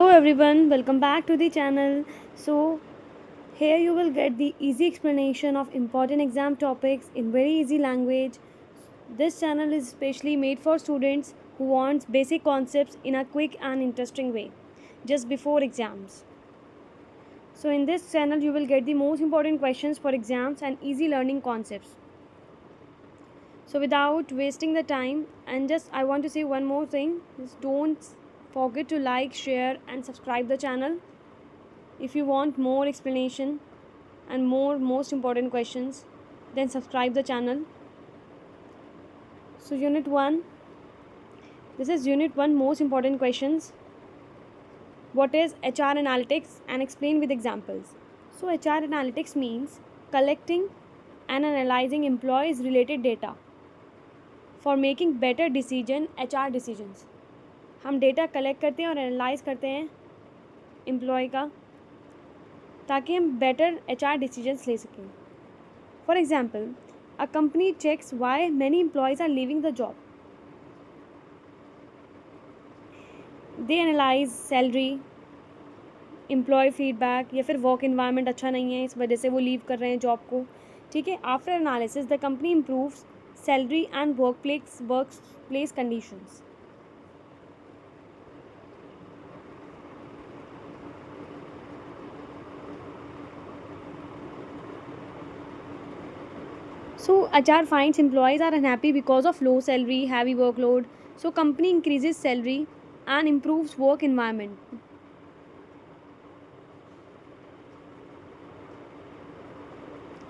Hello everyone, welcome back to the channel. So here you will get the easy explanation of important exam topics in very easy language. This channel is specially made for students who want basic concepts in a quick and interesting way just before exams. So in this channel you will get the most important questions for exams and easy learning concepts. So without wasting the time, and just I want to say one more thing, just don't forget to like, share and subscribe the channel. If you want more explanation and more most important questions, then subscribe the channel. So unit 1, this is unit 1 most important questions. What is HR analytics and explain with examples. So HR analytics means collecting and analyzing employees related data for making better decision HR decisions. हम data collect करते हैं और analyse करते हैं employ का ताकि हम better HR decisions ले सकें. For example, a company checks why many employees are leaving the job. They analyze salary, employee feedback या फिर work environment अच्छा नहीं है इस वजह से वो लीव कर रहे हैं जॉब को. ठीक है. After analysis, the company improves salary and workplace conditions. So HR finds employees are unhappy because of low salary, heavy workload. So company increases salary and improves work environment.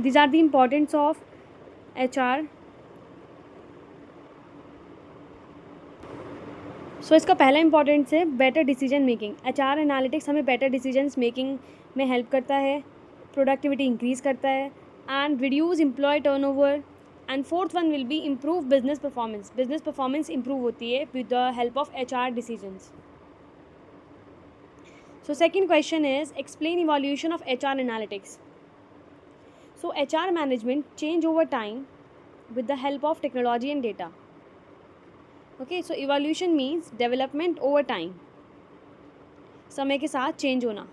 These are the importance of HR. So इसका पहला importance है better decision making. HR analytics हमें better decisions making में help करता है, productivity increase करता है and reduce employee turnover. And fourth one will be improve business performance. Business performance improve होती है with the help of HR decisions. So second question is explain evolution of HR analytics. So HR management change over time with the help of technology and data. Okay, so evolution means development over time. समय के साथ change होना.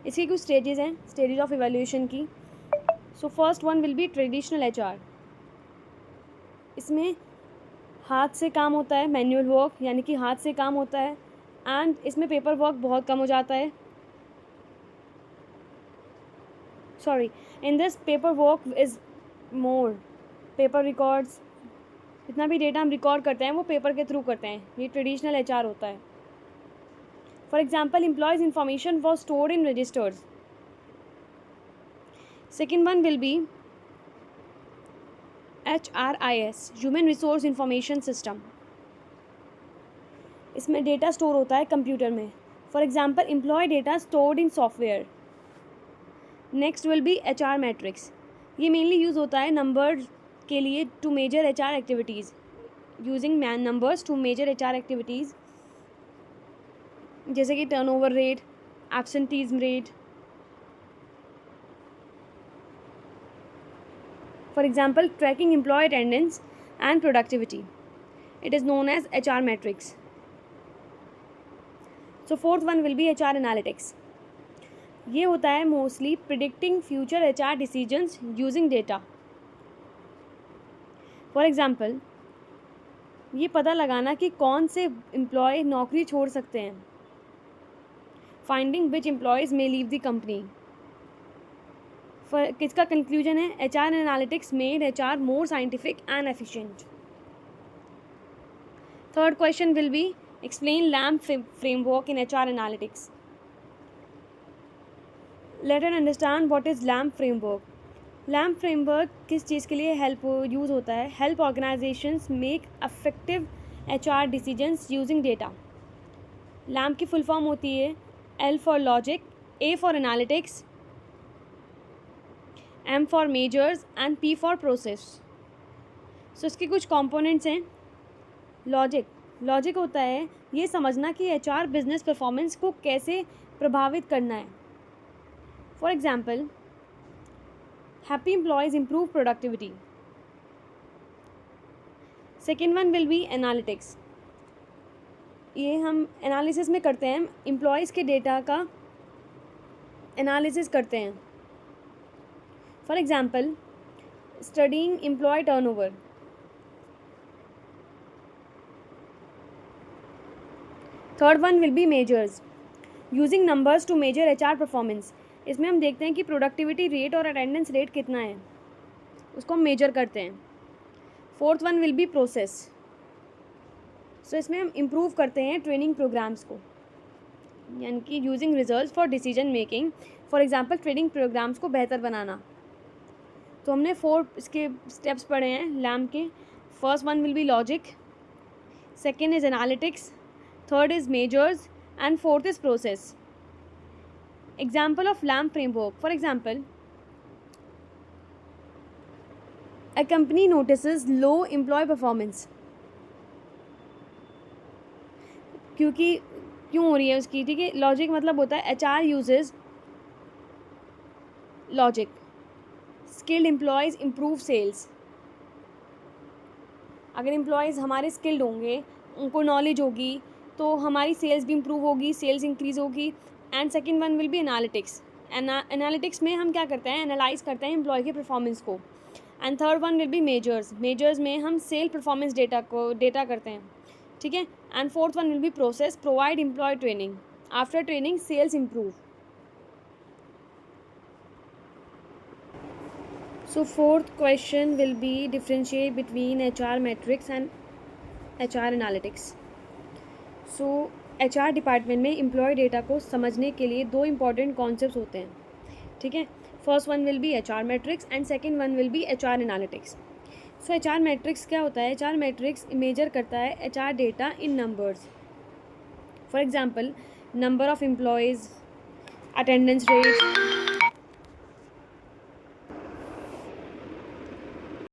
इसकी कुछ stages हैं, stages of evolution की. So first one will B traditional HR. इसमें हाथ से काम होता है, मैनुअल वर्क यानी कि हाथ से काम होता है एंड इसमें पेपर वर्क बहुत कम हो जाता है. Sorry, in this paper work is more. Paper records, जितना भी डेटा हम रिकॉर्ड करते हैं वो पेपर के थ्रू करते हैं. ये ट्रेडिशनल HR होता है. For example, employees information was stored in registers. Second one will be HRIS, human resource information system. इसमें डेटा स्टोर होता है कंप्यूटर में. For example, employee data stored in software. Next will be HR metrics. ये mainly use होता है number के लिए to measure HR activities. Using numbers to measure HR activities जैसे कि turnover rate, absenteeism rate. For example, tracking employee attendance and productivity. It is known as HR metrics. So fourth one will be HR analytics. ये होता है mostly predicting future HR decisions using data. For example, ये पता लगाना कि कौन से employ नौकरी छोड़ सकते हैं. Finding which employees may leave the company. किसका कंक्लूजन है? HR analytics made HR more scientific and efficient. Third question will B explain lamp framework in HR analytics. Let us understand what is lamp framework. Lamp framework किस चीज़ के लिए use होता है? Help organisations make affective HR decisions using data. Lamp की full form होती है L for logic, A for analytics, M for measures and P for process. So इसके कुछ कंपोनेंट्स हैं. लॉजिक होता है ये समझना कि HR बिजनेस परफॉर्मेंस को कैसे प्रभावित करना है. For example, happy employees improve productivity. Second one will be analytics. ये हम एनालिसिस में करते हैं, एम्प्लॉयज़ के डेटा का एनालिसिस करते हैं. For example, studying employee turnover. Third one will be measures. Using numbers to measure HR performance. इसमें हम देखते हैं कि प्रोडक्टिविटी रेट और अटेंडेंस रेट कितना है, उसको हम मेजर करते हैं. Fourth one will be process. So इसमें हम इम्प्रूव करते हैं ट्रेनिंग प्रोग्राम्स को, यानी कि using result for decision making. For example, training programs को बेहतर बनाना. तो हमने 4 इसके स्टेप्स पढ़े हैं लैम के. First one will B logic, second is analytics, third is measures, and fourth is process. Example of LAMP framework. For example, a company notices low employee performance. क्यों हो रही है उसकी, ठीक है. लॉजिक मतलब होता है HR uses logic. Skilled employees improve sales. अगर एम्प्लॉयज़ हमारे स्किल्ड होंगे, उनको नॉलेज होगी, तो हमारी सेल्स भी इम्प्रूव होगी, सेल्स इंक्रीज़ होगी. And second one will B analytics. Analytics में हम क्या करते हैं, एनालाइज करते हैं एम्प्लॉय के परफॉर्मेंस को. And third one will be measures. Measures में हम सेल परफॉर्मेंस डेटा करते हैं, ठीक है. And fourth one will be process. Provide employee training. After training sales improve. So fourth question will be differentiate between HR metrics and HR analytics. So HR department में employee data को समझने के लिए 2 important concepts होते हैं, ठीक है. First one will be HR metrics and second one will be HR analytics. So HR matrix क्या होता है, HR मैट्रिक्स मेजर करता है HR data in numbers. For example, number of employees, attendance rate,